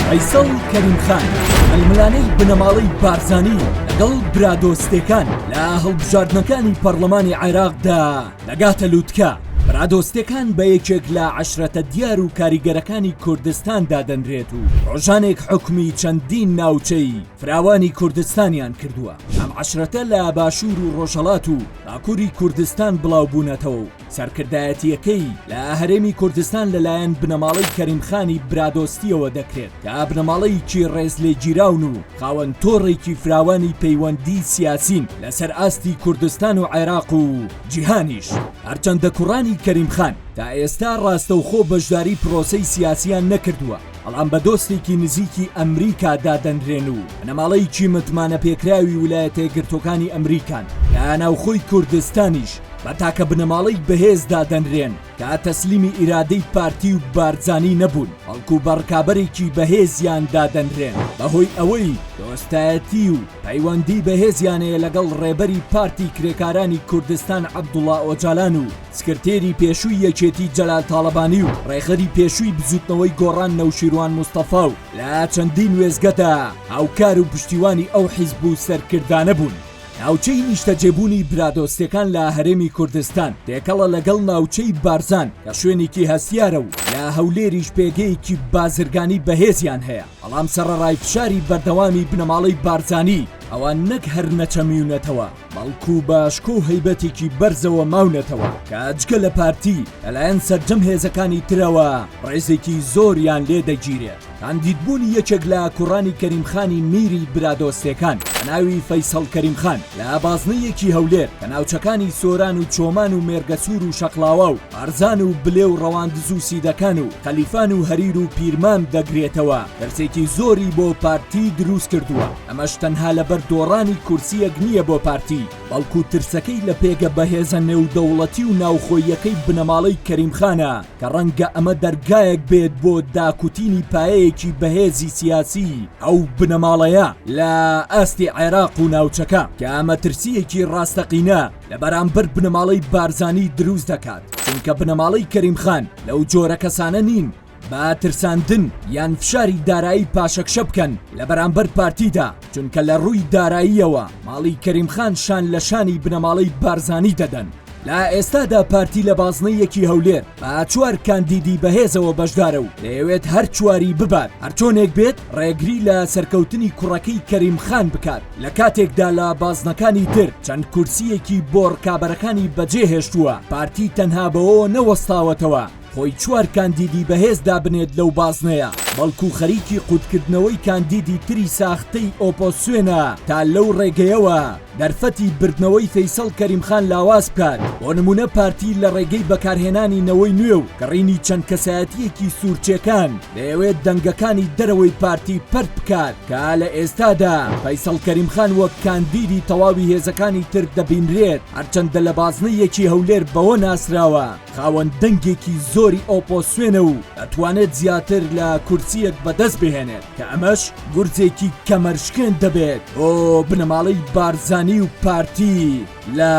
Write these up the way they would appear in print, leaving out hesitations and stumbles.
فەیسەڵ کەریمخان مەلملانەی بنەماڵەی بارزانی لەگەڵ برادۆستەکان لە هەڵبژاردنەکانی پەرلەمانی عێراقدا دەگاتە لووتکە. برادۆستەکان بە یەکێک لە عەشرەتە دیار و کاریگەرەکانی کوردستان دادەنرێت و ڕۆژانێک حکمی چەندین ناوچەی فراوانی کوردستانیان کردووە. ئەم عەشرەتە لە باشوور و ڕۆژهەڵات و باکووری کوردستان بڵاو بوونەتەوە و سەرکردایەتیەکەی لە هەرێمی کوردستان لەلایەن بنەماڵەی کەریمخانی برادۆستیەوە دەکرێت کە بنەماڵەیەکی ڕێز لێگیراون و خاوەن تۆڕێکی فراوانی پەیوەندی سیاسین لەسەر ئاستی کوردستان و عێراق و جیهانیش. هەرچەندە کوڕانی کەریمخان تا ئێستا ڕاستەوخۆ بەشداری پرۆسەی سیاسیان نەکردووە، بەڵام بە دۆستێکی نزیکی ئەمریکا دادەنرێن و بنەماڵەیەکی متمانە پێکراوی ویلایەتە یەکگرتووەکانی ئەمریکان لە ناوخۆی کوردستانیش بە تاکە بنەماڵەی بەهێز دادەنرێن کە تەسلیمی ئیرادەی پارتی و بارزانی نەبوون، بەڵکو بەڕکابەرێکی بەهێزیان دادەنرێن بەهۆی ئەوەی دۆستایەتی و پەیوەندی بەهێزیانەیە لەگەڵ ڕێبەری پارتی کرێکارانی کوردستان عەبدوڵڵا ئۆجالان و سکرتێری پێشووی یەکێتی جەلال تاڵەبانی و ڕێخەری پێشووی بزوتنەوەی گۆڕان نەوشیروان مستەفا و لە چەندین وێزگەدا هاوکار و پشتیوانی ئەو حیزب و سەرکردانە بوون. ناوچەی نیشتەجێبوونی برادۆستەکان لە هەرێمی کوردستان تێکەڵە لەگەڵ ناوچەی بارزان کە شوێنێکی هەستیارە و لە هەولێریش پێگەیەکی بازرگانی بەهێزیان هەیە، بەڵام سەرەڕای فشاری بەردەوامی بنەماڵەی بارزانی ئەوان نەک هەر نەچەمیونەتەوە، بەڵکو باشکۆ و هەیبەتێکی بەرزەوە ماونەتەوە کە جگە لە پارتی لەلایەن سەرجەم هێزەکانی ترەوە ڕێزێکی زۆریان لێ دەگیرێت. کاندیدبوونی یەکێک لە کوڕانی کەریمخانی میری برادۆستەکان کە ناوی فەیسەڵ کەریمخان لە بازنەیەکی هەولێر کە ناوچەکانی سۆران و چۆمان و مێرگەسوور و شەقڵاوە و بارزان و بلێ و ڕەواندز و سیدەکان و خەلیفان و هەریر و پیرمان دەگرێتەوە، دەرسێکی زۆری بۆ پارتی دروست کردووە. ئەمەش تەنها لەبەر دۆڕانی کورسیەک نییە بۆ پارتی، بەڵکو ترسەکەی لە پێگە بەهێزە نێودەوڵەتی و ناوخۆیەکەی بنەماڵەی کەریمخانە کە ڕەنگە ئەمە دەرگایەک بێت بۆ داکوتینی پایەیەکی بەهێزی سیاسی ئەو بنەماڵەیە لە ئاستی عێراق و ناوچەکە کە ئەمە ترسیەکی ڕاستەقینە لە بەرامبەر بنەماڵەی بارزانی دروست دەکات، چونکە بنەماڵەی کەریمخان لەو جۆرە کەسانە نین با ترساندن یان فشاری دارایی پاشەکشە بکەن لە بەرامبەر پارتیدا، چونکە لە ڕووی داراییەوە ماڵی کەریمخان شان لە شانی بنەماڵەی بارزانی دەدەن. لە ئێستادا پارتی لە بازنەیەکی هەولێر با 4 کاندیدی بەهێزەوە بەشدارە و دەیەوێت هەر چواری ببات، هەرچۆنێک بێت ڕێگری لە سەرکەوتنی کوڕەکەی کەریمخان بکات. لە کاتێکدا لە بازنەکانی تر چەند کورسیەکی بۆ ڕکابەرەکانی بەجێ هێشتووە، پارتی تەنها بەوە نەوەستاوەتەوە خۆی 4 کاندیدی بەهێز دابنێت لەو بازنەیە، بەڵکو خەریکی قوتکردنەوەی کاندیدی تری ساختەی ئۆپۆسیۆنە تا لەو ڕێگەیەوە دەرفەتی بردنەوەی فەیسەڵ کەریمخان لاواز بکات. بۆ نمونە پارتی لە ڕێگەی بەکارهێنانی نەوەی نوێ و گەڕینی چەند کەسایەتیەکی سوورچیەکان دەیەوێت دەنگەکانی دەرەوەی پارتی پەرت بکات کە لە ئێستادا فەیسەڵ کەریمخان وەک کاندیدی تەواوی هێزەکانی تر دەبینرێت، هەرچەندە لە بازنەیەکی هەولێر بەوە ناسراوە خاوەن دەنگێکی زۆری ئۆپۆسیۆنە و دەتوانێت زیاتر لە کورسیەک بەدەست بهێنێت کە ئەمەش گورجێکی کەمەرشکێن دەبێت بۆ بنەماڵەی بارزانی و پارتی لە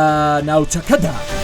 ناوچەکەدا.